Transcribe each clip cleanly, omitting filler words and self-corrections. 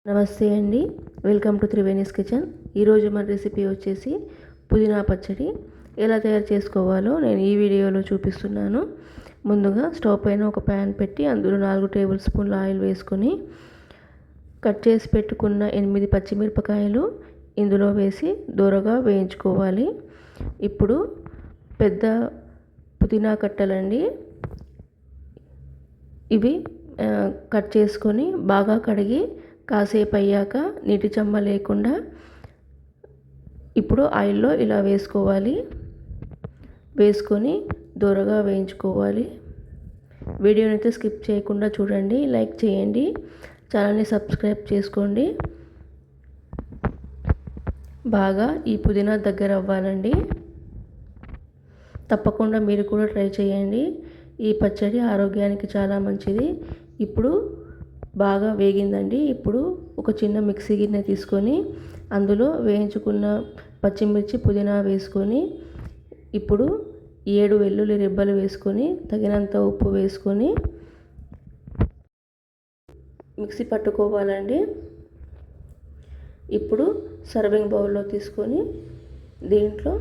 నమస్తే అండి, welcome to Triveni's kitchen. ఈరోజు మన రెసిపీ వచ్చేసి పుదీనా పచ్చడి. ఎలా తయారు చేసుకోవాలో నేను ఈ వీడియోలో చూపిస్తున్నాను. ముందుగా స్టవ్ పైన ఒక ప్యాన్ పెట్టి అందులో 4 టేబుల్ స్పూన్ల ఆయిల్ వేసుకొని కట్ చేసి పెట్టుకున్న 8 పచ్చిమిరపకాయలు ఇందులో వేసి దూరగా వేయించుకోవాలి. ఇప్పుడు పెద్ద పుదీనా కట్టలండి, ఇవి కట్ చేసుకొని బాగా కడిగి కాసేపు అయ్యాక నీటి చెమ్మ లేకుండా ఇప్పుడు ఆయిల్లో ఇలా వేసుకోవాలి. వేసుకొని దూరగా వేయించుకోవాలి. వీడియోని అయితే స్కిప్ చేయకుండా చూడండి, లైక్ చేయండి, ఛానల్ని సబ్స్క్రైబ్ చేసుకోండి. బాగా ఈ పుదీనా దగ్గర అవ్వాలండి. తప్పకుండా మీరు కూడా ట్రై చేయండి. ఈ పచ్చడి ఆరోగ్యానికి చాలా మంచిది. ఇప్పుడు బాగా వేగిందండి. ఇప్పుడు ఒక చిన్న మిక్సీ గిన్నె తీసుకొని అందులో వేయించుకున్న పచ్చిమిర్చి, పుదీనా వేసుకొని ఇప్పుడు 7 వెల్లుల్లి రెబ్బలు వేసుకొని తగినంత ఉప్పు వేసుకొని మిక్సీ పట్టుకోవాలండి. ఇప్పుడు సర్వింగ్ బౌల్లో తీసుకొని దీంట్లో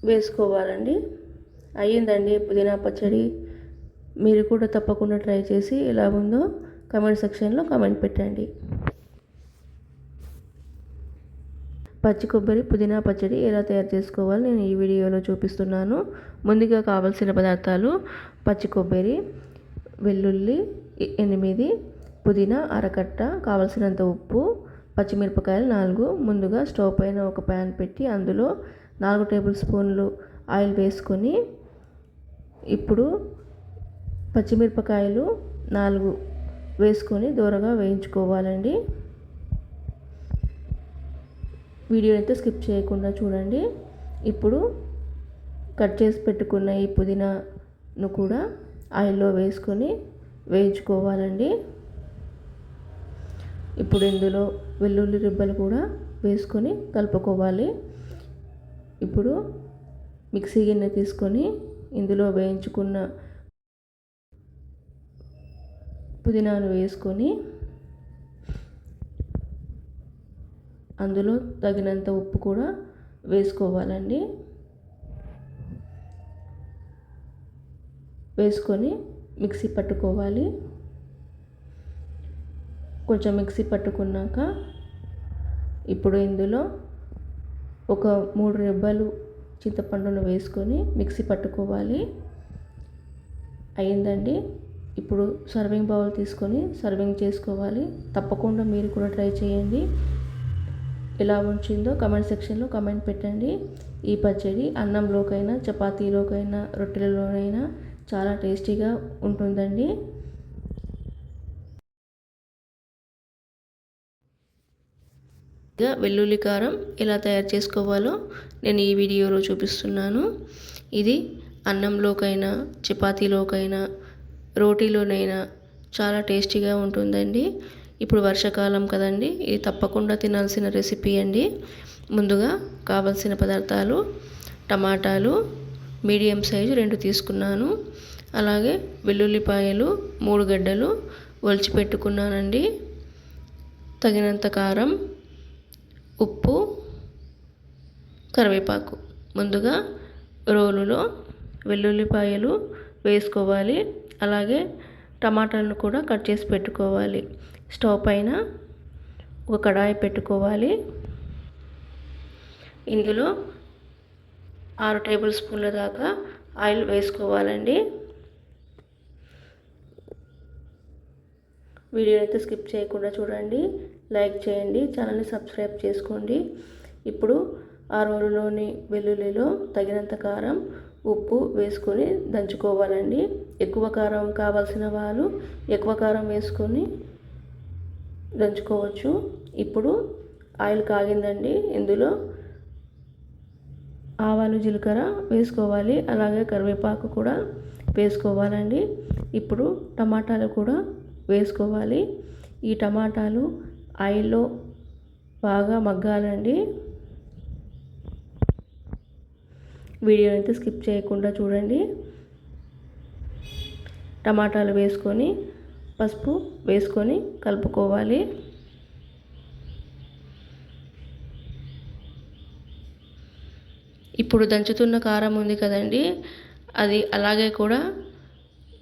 వేసుకోవాలండి. అయ్యిందండి పుదీనా పచ్చడి. మీరు కూడా తప్పకుండా ట్రై చేసి ఎలా ఉందో కామెంట్ సెక్షన్లో కామెంట్ పెట్టండి. పచ్చి కొబ్బరి పుదీనా పచ్చడి ఎలా తయారు చేసుకోవాలో నేను ఈ వీడియోలో చూపిస్తున్నాను. ముందుగా కావాల్సిన పదార్థాలు: పచ్చి కొబ్బరి, వెల్లుల్లి 8, పుదీనా అరకట్ట, కావలసినంత ఉప్పు, పచ్చిమిరపకాయలు 4. ముందుగా స్టవ్ పైన ఒక ప్యాన్ పెట్టి అందులో 4 టేబుల్ స్పూన్లు ఆయిల్ వేసుకొని ఇప్పుడు పచ్చిమిరపకాయలు 4 వేసుకొని దూరగా వేయించుకోవాలండి. వీడియో అయితే స్కిప్ చేయకుండా చూడండి. ఇప్పుడు కట్ చేసి పెట్టుకున్న ఈ పుదీనాను కూడా ఆయిల్లో వేసుకొని వేయించుకోవాలండి. ఇప్పుడు ఇందులో వెల్లుల్లి రిబ్బలు కూడా వేసుకొని కలుపుకోవాలి. ఇప్పుడు మిక్సీ గిన్నె తీసుకొని ఇందులో వేయించుకున్న పుదీనాను వేసుకొని అందులో తగినంత ఉప్పు కూడా వేసుకోవాలండి. వేసుకొని మిక్సీ పట్టుకోవాలి. కొంచెం మిక్సీ పట్టుకున్నాక ఇప్పుడు ఇందులో ఒక 3 రెబ్బలు చింతపండును వేసుకొని మిక్సీ పట్టుకోవాలి. అయ్యిందండి. ఇప్పుడు సర్వింగ్ బౌల్ తీసుకొని సర్వింగ్ చేసుకోవాలి. తప్పకుండా మీరు కూడా ట్రై చేయండి. ఎలా వచ్చిందో కామెంట్ సెక్షన్లో కామెంట్ పెట్టండి. ఈ పచ్చడి అన్నంలోకైనా, చపాతీలోకైనా, రొట్టెలలోనైనా చాలా టేస్టీగా ఉంటుందండి. వెల్లుల్లి కారం ఎలా తయారు చేసుకోవాలో నేను ఈ వీడియోలో చూపిస్తున్నాను. ఇది అన్నంలోకైనా, చపాతీలోకైనా, రోటీలోనైనా చాలా టేస్టీగా ఉంటుందండి. ఇప్పుడు వర్షాకాలం కదండి, ఇది తప్పకుండా తినాల్సిన రెసిపీ అండి. ముందుగా కావలసిన పదార్థాలు: టమాటాలు మీడియం సైజు 2 తీసుకున్నాను. అలాగే వెల్లుల్లిపాయలు 3 గడ్డలు ఒలిచి పెట్టుకున్నానండి. తగినంత కారం, ఉప్పు, కరివేపాకు. ముందుగా రోలులో వెల్లుల్లిపాయలు వేసుకోవాలి. అలాగే టమాటాలను కూడా కట్ చేసి పెట్టుకోవాలి. స్టవ్ పైన ఒక కడాయి పెట్టుకోవాలి. ఇందులో 6 టేబుల్ స్పూన్ల దాకా ఆయిల్ వేసుకోవాలండి. వీడియో అయితే స్కిప్ చేయకుండా చూడండి, లైక్ చేయండి, ఛానల్ని సబ్స్క్రైబ్ చేసుకోండి. ఇప్పుడు ఆ రోలులోని వెల్లుల్లిలో తగినంత కారం, ఉప్పు వేసుకొని దంచుకోవాలండి. ఎక్కువ కారం కావాల్సిన వాళ్ళు ఎక్కువ కారం వేసుకొని దంచుకోవచ్చు. ఇప్పుడు ఆయిల్ కాగిందండి. ఇందులో ఆవాలు, జీలకర్ర వేసుకోవాలి. అలాగే కరివేపాకు కూడా వేసుకోవాలండి. ఇప్పుడు టమాటాలు కూడా వేసుకోవాలి. ఈ టమాటాలు ఆయిల్లో బాగా మగ్గాలండి. వీడియో అయితే స్కిప్ చేయకుండా చూడండి. టమాటాలు వేసుకొని పసుపు వేసుకొని కలుపుకోవాలి. ఇప్పుడు దంచుతున్న కారం ఉంది కదండి, అది అలాగే కూడా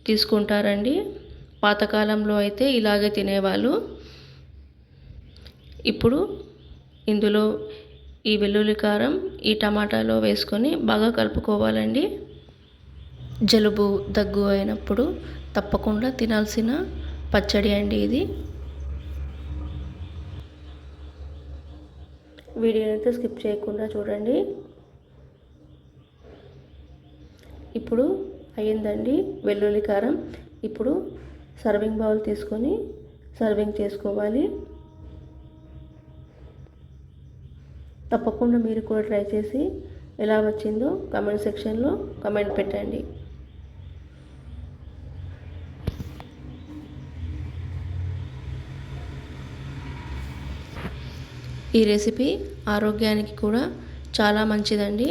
తీసుకుంటారండి. పాతకాలంలో అయితే ఇలాగే తినేవాళ్ళు. ఇప్పుడు ఇందులో ఈ వెల్లుల్లి కారం ఈ టమాటాలో వేసుకొని బాగా కలుపుకోవాలండి. జలుబు దగ్గు అయినప్పుడు తప్పకుండా తినాల్సిన పచ్చడి అండి ఇది. వీడియోని అయితే స్కిప్ చేయకుండా చూడండి. ఇప్పుడు అయ్యిందండి వెల్లుల్లి కారం. ఇప్పుడు సర్వింగ్ బౌల్ తీసుకొని సర్వింగ్ చేసుకోవాలి. తప్పకుండా మీరు కూడా ట్రై చేసి ఎలా వచ్చిందో కామెంట్ సెక్షన్లో కామెంట్ పెట్టండి. ఈ రెసిపీ ఆరోగ్యానికి కూడా చాలా మంచిదండి.